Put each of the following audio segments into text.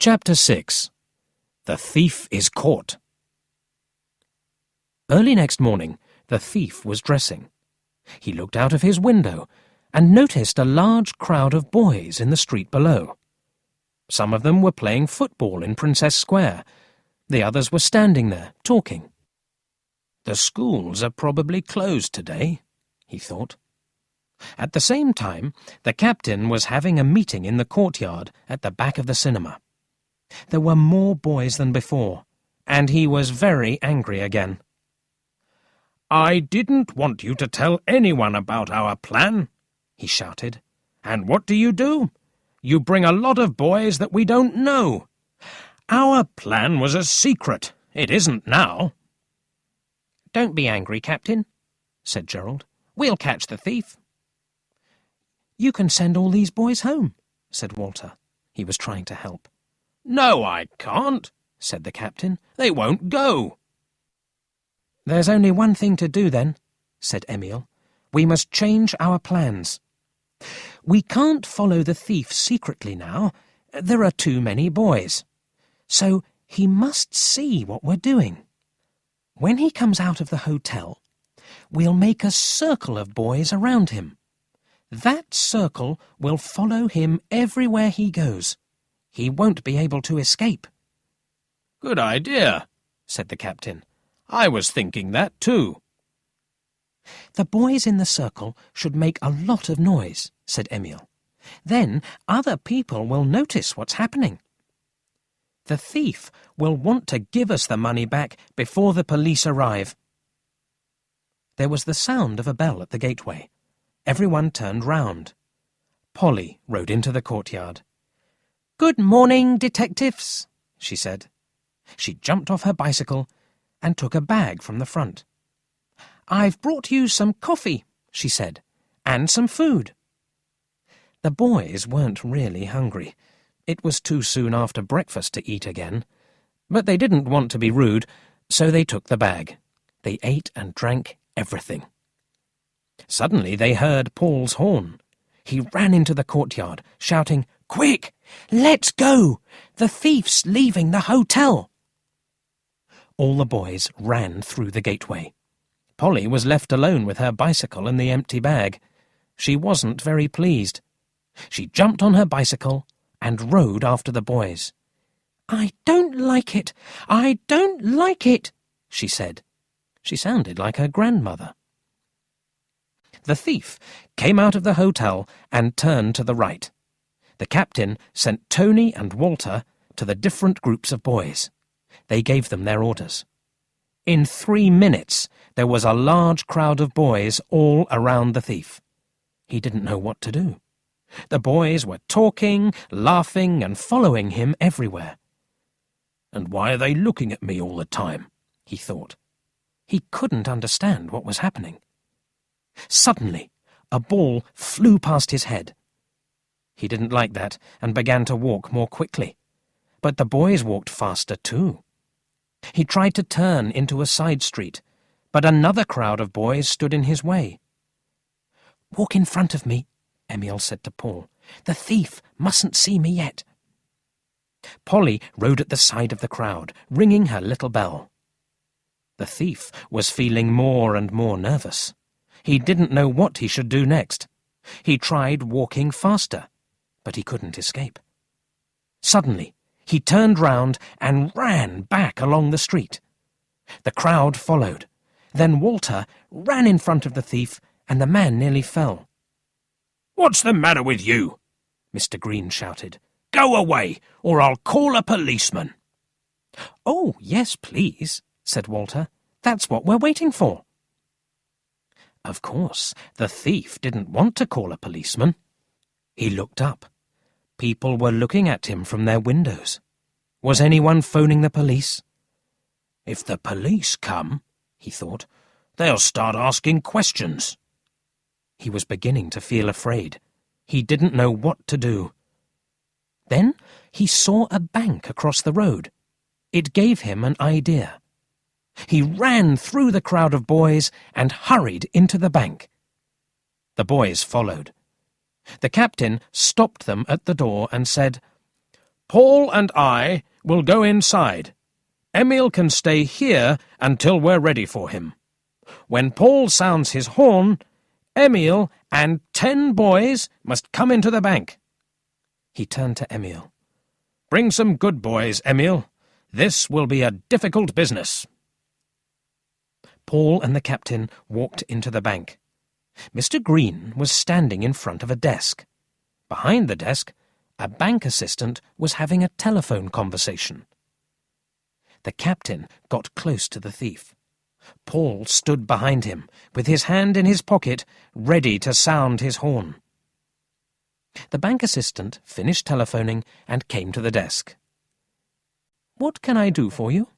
Chapter 6. The Thief is Caught. Early next morning, the thief was dressing. He looked out of his window and noticed a large crowd of boys in the street below. Some of them were playing football in Princess Square. The others were standing there, talking. The schools are probably closed today, he thought. At the same time, the captain was having a meeting in the courtyard at the back of the cinema. There were more boys than before, and he was very angry again. "I didn't want you to tell anyone about our plan," he shouted. "And what do? You bring a lot of boys that we don't know. Our plan was a secret. It isn't now." "Don't be angry, Captain," said Gerald. "We'll catch the thief." "You can send all these boys home," said Walter. He was trying to help. "No, I can't," said the captain. "They won't go." "There's only one thing to do, then," said Emil. "We must change our plans. We can't follow the thief secretly now. There are too many boys. So he must see what we're doing. When he comes out of the hotel, we'll make a circle of boys around him. That circle will follow him everywhere he goes. He won't be able to escape." "Good idea," said the captain. "I was thinking that too." "The boys in the circle should make a lot of noise," said Emil. "Then other people will notice what's happening. The thief will want to give us the money back before the police arrive." There was the sound of a bell at the gateway. Everyone turned round. Polly rode into the courtyard. "Good morning, detectives," she said. She jumped off her bicycle and took a bag from the front. "I've brought you some coffee," she said, "and some food." The boys weren't really hungry. It was too soon after breakfast to eat again. But they didn't want to be rude, so they took the bag. They ate and drank everything. Suddenly they heard Paul's horn. He ran into the courtyard, shouting, "Quick! Let's go! The thief's leaving the hotel!" All the boys ran through the gateway. Polly was left alone with her bicycle and the empty bag. She wasn't very pleased. She jumped on her bicycle and rode after the boys. "I don't like it! I don't like it!" she said. She sounded like her grandmother. The thief came out of the hotel and turned to the right. The captain sent Tony and Walter to the different groups of boys. They gave them their orders. In 3 minutes, there was a large crowd of boys all around the thief. He didn't know what to do. The boys were talking, laughing, and following him everywhere. "And why are they looking at me all the time?" he thought. He couldn't understand what was happening. Suddenly, a ball flew past his head. He didn't like that and began to walk more quickly. But the boys walked faster too. He tried to turn into a side street, but another crowd of boys stood in his way. "Walk in front of me," Emil said to Paul. "The thief mustn't see me yet." Polly rode at the side of the crowd, ringing her little bell. The thief was feeling more and more nervous. He didn't know what he should do next. He tried walking faster, but he couldn't escape. Suddenly, he turned round and ran back along the street. The crowd followed. Then Walter ran in front of the thief, and the man nearly fell. "What's the matter with you?" Mr. Green shouted. "Go away, or I'll call a policeman." "Oh, yes, please," said Walter. "That's what we're waiting for." Of course, the thief didn't want to call a policeman. He looked up. People were looking at him from their windows. Was anyone phoning the police? "If the police come," he thought, "they'll start asking questions." He was beginning to feel afraid. He didn't know what to do. Then he saw a bank across the road. It gave him an idea. He ran through the crowd of boys and hurried into the bank. The boys followed. The captain stopped them at the door and said, Paul and I will go inside. Emil can stay here until we're ready for him. When Paul sounds his horn, Emil and 10 boys must come into the bank." He turned to Emil. "Bring some good boys, Emil. This will be a difficult business." Paul and the captain walked into the bank. Mr. Green was standing in front of a desk. Behind the desk, a bank assistant was having a telephone conversation. The captain got close to the thief. Paul stood behind him, with his hand in his pocket, ready to sound his horn. The bank assistant finished telephoning and came to the desk. "What can I do for you?"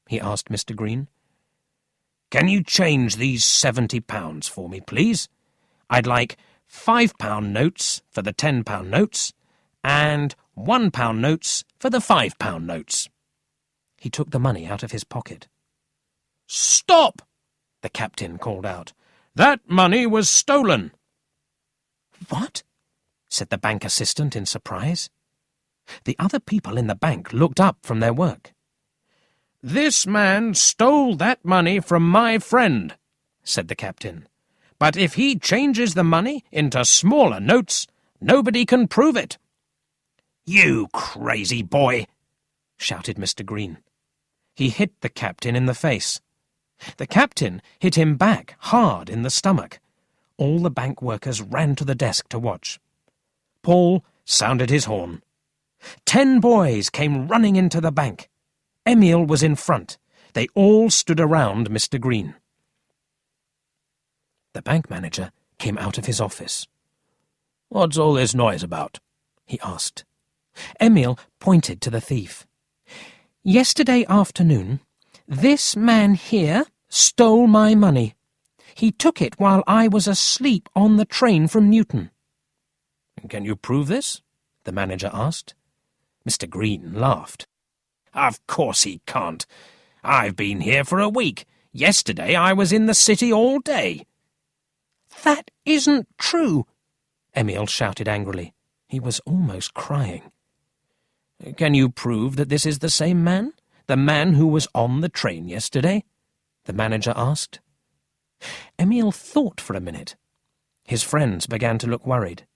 he asked Mr. Green. "Can you change these £70 for me, please? I'd like £5 notes for the £10 notes, and £1 notes for the £5 notes." He took the money out of his pocket. "Stop!" the captain called out. "That money was stolen." "What?" said the bank assistant in surprise. The other people in the bank looked up from their work. "This man stole that money from my friend," said the captain. "But if he changes the money into smaller notes, nobody can prove it." "You crazy boy!" shouted Mr. Green. He hit the captain in the face. The captain hit him back hard in the stomach. All the bank workers ran to the desk to watch. Paul sounded his horn. 10 boys came running into the bank. Emil was in front. They all stood around Mr. Green. The bank manager came out of his office. "What's all this noise about?" he asked. Emil pointed to the thief. "Yesterday afternoon, this man here stole my money. He took it while I was asleep on the train from Newton." "Can you prove this?" the manager asked. Mr. Green laughed. "Of course he can't. I've been here for a week. Yesterday I was in the city all day." "That isn't true," Emil shouted angrily. He was almost crying. "Can you prove that this is the same man? The man who was on the train yesterday?" the manager asked. Emil thought for a minute. His friends began to look worried.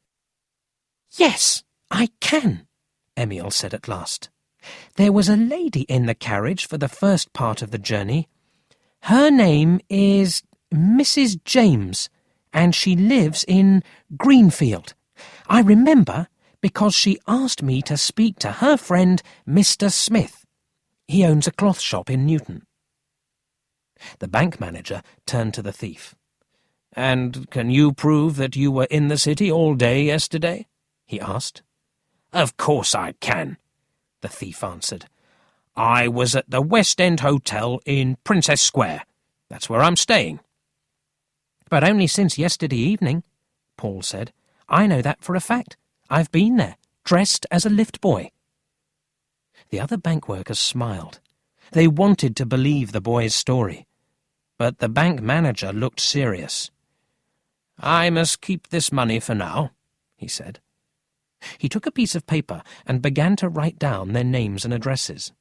"Yes, I can," Emil said at last. "There was a lady in the carriage for the first part of the journey. Her name is Mrs. James, and she lives in Greenfield. I remember because she asked me to speak to her friend, Mr. Smith. He owns a cloth shop in Newton." The bank manager turned to the thief. "And can you prove that you were in the city all day yesterday?" he asked. "Of course I can," the thief answered. "I was at the West End Hotel in Princess Square. That's where I'm staying." "But only since yesterday evening," Paul said. "I know that for a fact. I've been there, dressed as a lift boy." The other bank workers smiled. They wanted to believe the boy's story. But the bank manager looked serious. "I must keep this money for now," he said. He took a piece of paper and began to write down their names and addresses.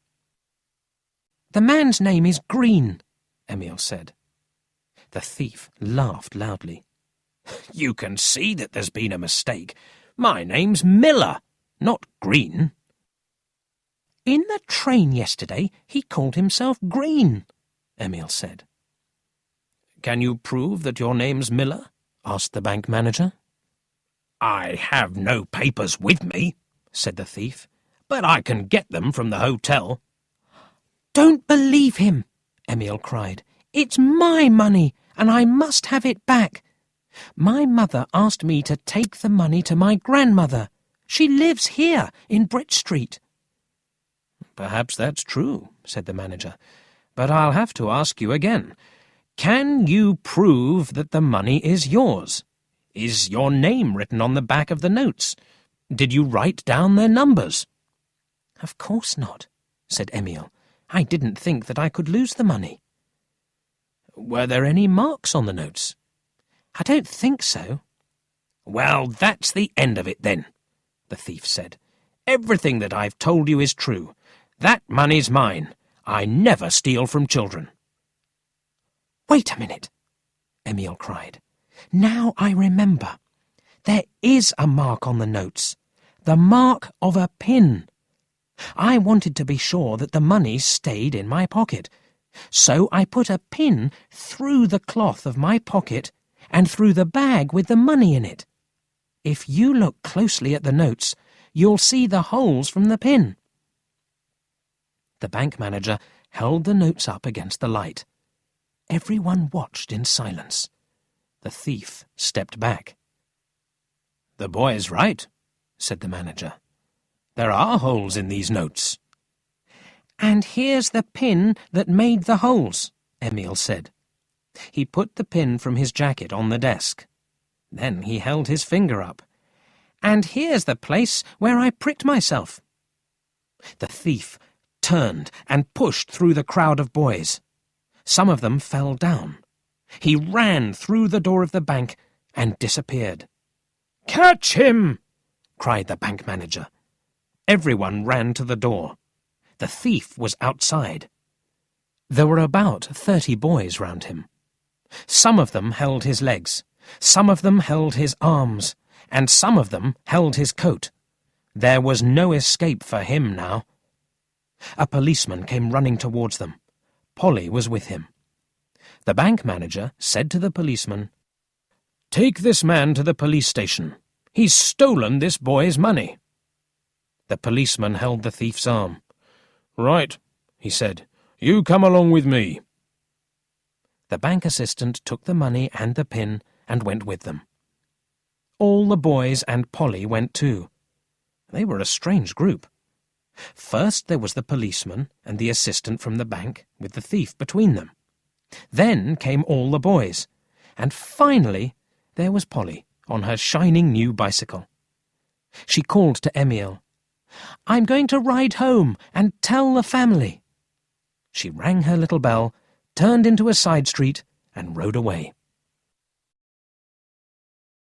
"The man's name is Green," Emil said. The thief laughed loudly. "You can see that there's been a mistake. My name's Miller, not Green." "In the train yesterday he called himself Green," Emil said. "Can you prove that your name's Miller?" asked the bank manager. "I have no papers with me," said the thief, "but I can get them from the hotel." "Don't believe him," Emil cried. "It's my money, and I must have it back. My mother asked me to take the money to my grandmother. She lives here in Bridge Street." "Perhaps that's true," said the manager, "but I'll have to ask you again. Can you prove that the money is yours? Is your name written on the back of the notes? Did you write down their numbers?" "Of course not," said Emil. "I didn't think that I could lose the money." "Were there any marks on the notes?" "I don't think so." "Well, that's the end of it then," the thief said. Everything that I've told you is true. That money's mine. I never steal from children." "Wait a minute," Emil cried. "Now I remember. There is a mark on the notes. The mark of a pin. I wanted to be sure that the money stayed in my pocket, so I put a pin through the cloth of my pocket and through the bag with the money in it. If you look closely at the notes, you'll see the holes from the pin." The bank manager held the notes up against the light. Everyone watched in silence. The thief stepped back. "The boy's right," said the manager. "There are holes in these notes." "And here's the pin that made the holes," Emil said. He put the pin from his jacket on the desk. Then he held his finger up. "And here's the place where I pricked myself." The thief turned and pushed through the crowd of boys. Some of them fell down. He ran through the door of the bank and disappeared. "Catch him!" cried the bank manager. Everyone ran to the door. The thief was outside. There were about 30 boys round him. Some of them held his legs, some of them held his arms, and some of them held his coat. There was no escape for him now. A policeman came running towards them. Polly was with him. The bank manager said to the policeman, "Take this man to the police station. He's stolen this boy's money." The policeman held the thief's arm. "Right," he said. "You come along with me." The bank assistant took the money and the pin and went with them. All the boys and Polly went too. They were a strange group. First there was the policeman and the assistant from the bank, with the thief between them. Then came all the boys, and finally there was Polly on her shining new bicycle. She called to Emil, "I'm going to ride home and tell the family." She rang her little bell, turned into a side street, and rode away.